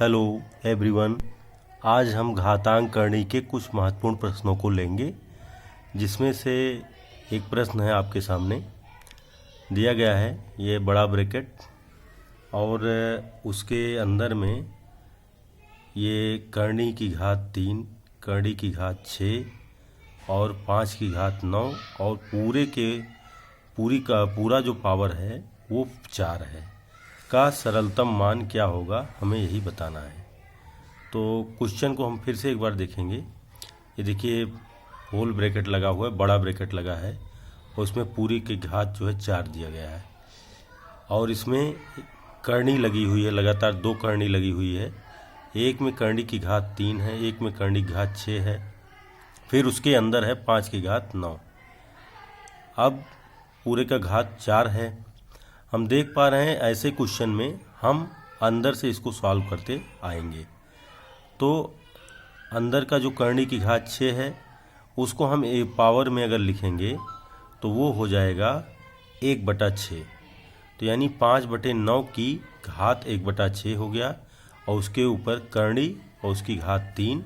Hello everyone. आज हम घातांक करणी के कुछ महत्वपूर्ण प्रश्नों को लेंगे, जिसमें से एक प्रश्न है आपके सामने दिया गया है। ये बड़ा ब्रैकेट और उसके अंदर में ये करणी की घात 3, करणी की घात 6 और 5 की घात 9 और पूरा जो पावर है वो 4 है का सरलतम मान क्या होगा, हमें यही बताना है। तो क्वेश्चन को हम फिर से एक बार देखेंगे। ये देखिए होल ब्रैकेट लगा हुआ है, बड़ा ब्रैकेट लगा है और उसमें पूरी की घात जो है 4 दिया गया है और इसमें करणी लगी हुई है, लगातार 2 करणी लगी हुई है। एक में करणी की घात 3 है, एक में करणी की घात 6 है, फिर उसके अंदर है 5 की घात 9। अब पूरे का घात 4 है। हम देख पा रहे हैं ऐसे क्वेश्चन में हम अंदर से इसको सॉल्व करते आएंगे। तो अंदर का जो करणी की घात 6 है उसको हम पावर में अगर लिखेंगे तो वो हो जाएगा 1/6। तो यानी 5/9 की घात 1/6 हो गया और उसके ऊपर करणी और उसकी घात 3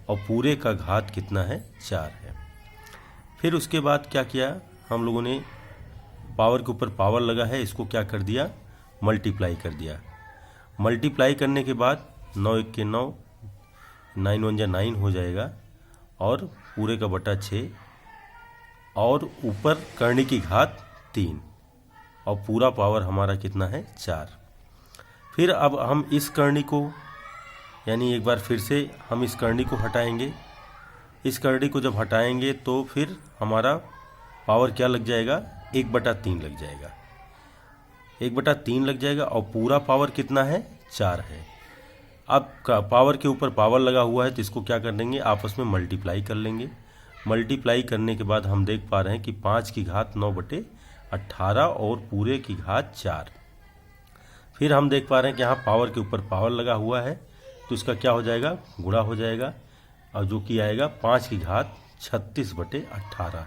और पूरे का घात कितना है, 4 है। फिर उसके बाद क्या किया हम लोगों ने, पावर के ऊपर पावर लगा है, इसको क्या कर दिया, मल्टीप्लाई कर दिया। मल्टीप्लाई करने के बाद 9 1 के 9, 9 1 9 हो जाएगा और पूरे का बटा 6 और ऊपर करणी की घात 3 और पूरा पावर हमारा कितना है, 4। फिर अब हम इस करणी को, यानी एक बार फिर से हम इस करणी को हटाएंगे। इस करणी को जब हटाएंगे तो फिर हमारा पावर क्या लग जाएगा, 1/3 लग जाएगा। 1/3 लग जाएगा और पूरा पावर कितना है, 4 है। अब पावर के ऊपर पावर लगा हुआ है तो इसको क्या कर देंगे, आपस में मल्टीप्लाई कर लेंगे। मल्टीप्लाई करने के बाद हम देख पा रहे हैं कि 5 की घात 9/18 और पूरे की घात 4। फिर हम देख पा रहे हैं कि यहाँ पावर के ऊपर पावर लगा हुआ है तो इसका क्या हो जाएगा, गुणा हो जाएगा और जो कि आएगा 5 की घात 36/18।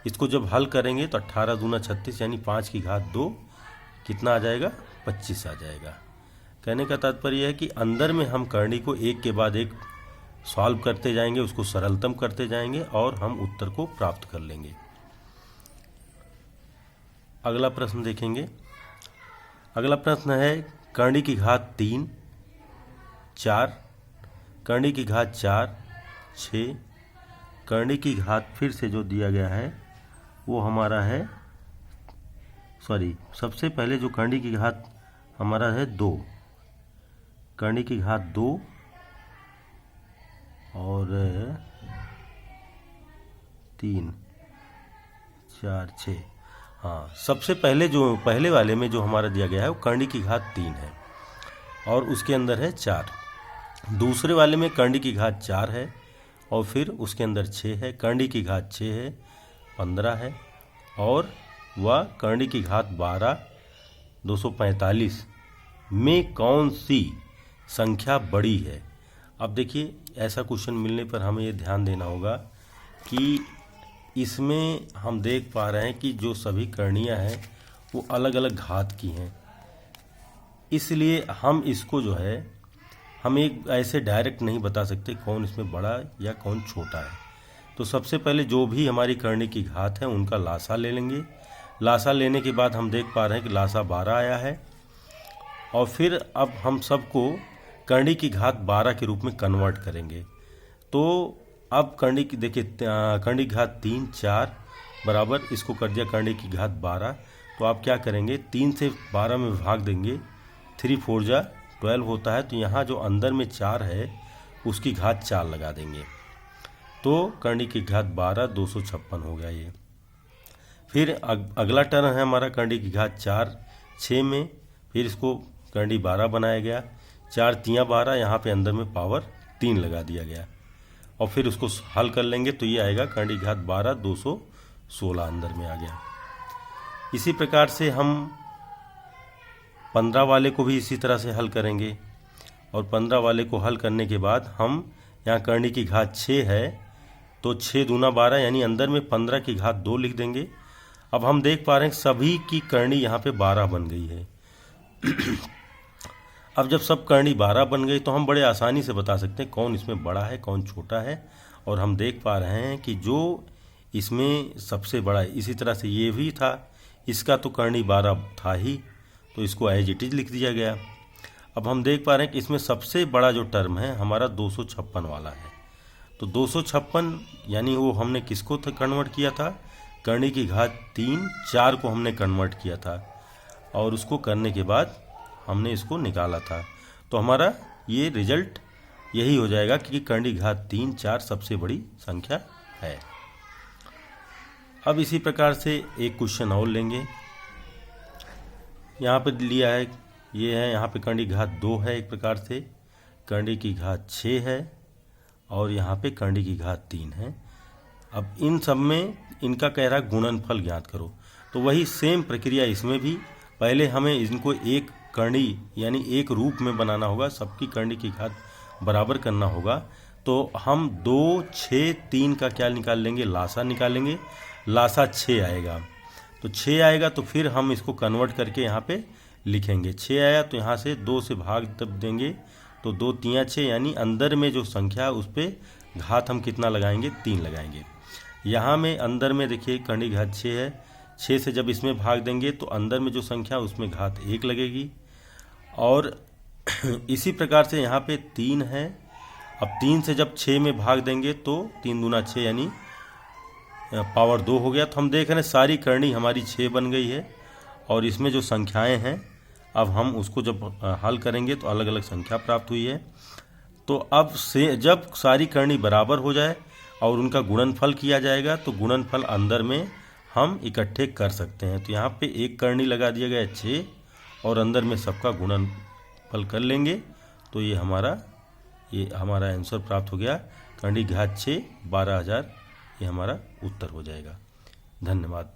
इसको जब हल करेंगे तो 18 दूना 36 यानी 5 की घात 2 कितना आ जाएगा, 25 आ जाएगा। कहने का तात्पर्य है कि अंदर में हम करणी को एक के बाद एक सॉल्व करते जाएंगे, उसको सरलतम करते जाएंगे और हम उत्तर को प्राप्त कर लेंगे। अगला प्रश्न देखेंगे। अगला प्रश्न है करणी की घात 3 4, करणी की घात 4 6, करणी की घात फिर से जो दिया गया है वो हमारा है, सबसे पहले जो करणी की घात हमारा है 2, करणी की घात 2 और 3 4 6। हाँ, सबसे पहले जो पहले वाले में जो हमारा दिया गया है वो करणी की घात 3 है और उसके अंदर है 4। दूसरे वाले में करणी की घात 4 है और फिर उसके अंदर 6 है, करणी की घात 6 है, 15 है और वह करणी की घात 12 245 में कौन सी संख्या बड़ी है। अब देखिए ऐसा क्वेश्चन मिलने पर हमें ये ध्यान देना होगा कि इसमें हम देख पा रहे हैं कि जो सभी करणियाँ हैं वो अलग अलग घात की हैं, इसलिए हम इसको जो है हम एक ऐसे डायरेक्ट नहीं बता सकते कौन इसमें बड़ा या कौन छोटा है। तो सबसे पहले जो भी हमारी करणी की घात है उनका लासा ले लेंगे। लासा लेने के बाद हम देख पा रहे हैं कि लासा 12 आया है और फिर अब हम सबको करणी की घात 12 के रूप में कन्वर्ट करेंगे। तो अब करणी की देखिए, करणी की घात 3 4 बराबर इसको कर दिया करणी की घात 12। तो आप क्या करेंगे, 3 से 12 में भाग देंगे, 3 4 जा 12 होता है। तो यहाँ जो अंदर में 4 है उसकी घात 4 लगा देंगे तो करणी की घात 12 256 हो गया ये। फिर अगला टर्म है हमारा करणी की घात 4 6 में, फिर इसको करणी 12 बनाया गया, 4 3 12, यहाँ पे अंदर में पावर 3 लगा दिया गया और फिर उसको हल कर लेंगे तो ये आएगा करणी की घात 12 216 अंदर में आ गया। इसी प्रकार से हम 15 वाले को भी इसी तरह से हल करेंगे और 15 वाले को हल करने के बाद हम यहाँ करणी की घात 6 है तो 6 दूना 12 यानी अंदर में 15 की घात 2 लिख देंगे। अब हम देख पा रहे हैं सभी की करणी यहाँ पे 12 बन गई है। अब जब सब करणी 12 बन गई तो हम बड़े आसानी से बता सकते हैं कौन इसमें बड़ा है कौन छोटा है। और हम देख पा रहे हैं कि जो इसमें सबसे बड़ा है, इसी तरह से ये भी था, इसका तो करणी 12 था ही, तो इसको एज इट इज लिख दिया गया। अब हम देख पा रहे हैं कि इसमें सबसे बड़ा जो टर्म है हमारा 256 वाला है। तो 256 यानी वो हमने किसको कन्वर्ट किया था, करणी की घात 3 4 को हमने कन्वर्ट किया था, और उसको करने के बाद हमने इसको निकाला था। तो हमारा ये रिजल्ट यही हो जाएगा कि करणी घात 3 4 सबसे बड़ी संख्या है। अब इसी प्रकार से एक क्वेश्चन और लेंगे। यहाँ पे लिया है, ये है, यहाँ पे करणी घात 2 है, एक प्रकार से करणी की घात 6 है, और यहाँ पे करणी की घात 3 है। अब इन सब में इनका कह रहा है गुणनफल ज्ञात करो। तो वही सेम प्रक्रिया इसमें भी, पहले हमें इनको एक करणी यानी एक रूप में बनाना होगा, सबकी करणी की घात बराबर करना होगा। तो हम 2 6 3 का क्या निकाल लेंगे, लासा निकालेंगे। लासा 6 आएगा, तो 6 आएगा तो फिर हम इसको कन्वर्ट करके यहाँ पे लिखेंगे। 6 आया तो यहाँ से 2 से भाग तब देंगे, तो 2 3 6, यानी अंदर में जो संख्या है उस पर घात हम कितना लगाएंगे, 3 लगाएंगे। यहाँ में अंदर में देखिए करणी घात 6 है, 6 से जब इसमें भाग देंगे तो अंदर में जो संख्या उसमें घात 1 लगेगी। और इसी प्रकार से यहाँ पे 3 है। अब 3 से जब 6 में भाग देंगे तो 3 दूना 6 यानी पावर 2 हो गया। तो हम देख रहे हैं सारी करणी हमारी 6 बन गई है, और इसमें जो संख्याएं हैं अब हम उसको जब हल करेंगे तो अलग अलग संख्या प्राप्त हुई है। तो अब से जब सारी करणी बराबर हो जाए और उनका गुणनफल किया जाएगा तो गुणनफल अंदर में हम इकट्ठे कर सकते हैं। तो यहाँ पे एक करणी लगा दिया गया 6, और अंदर में सबका गुणनफल कर लेंगे तो ये हमारा आंसर प्राप्त हो गया। करणी घात 6 12,000, ये हमारा उत्तर हो जाएगा। धन्यवाद।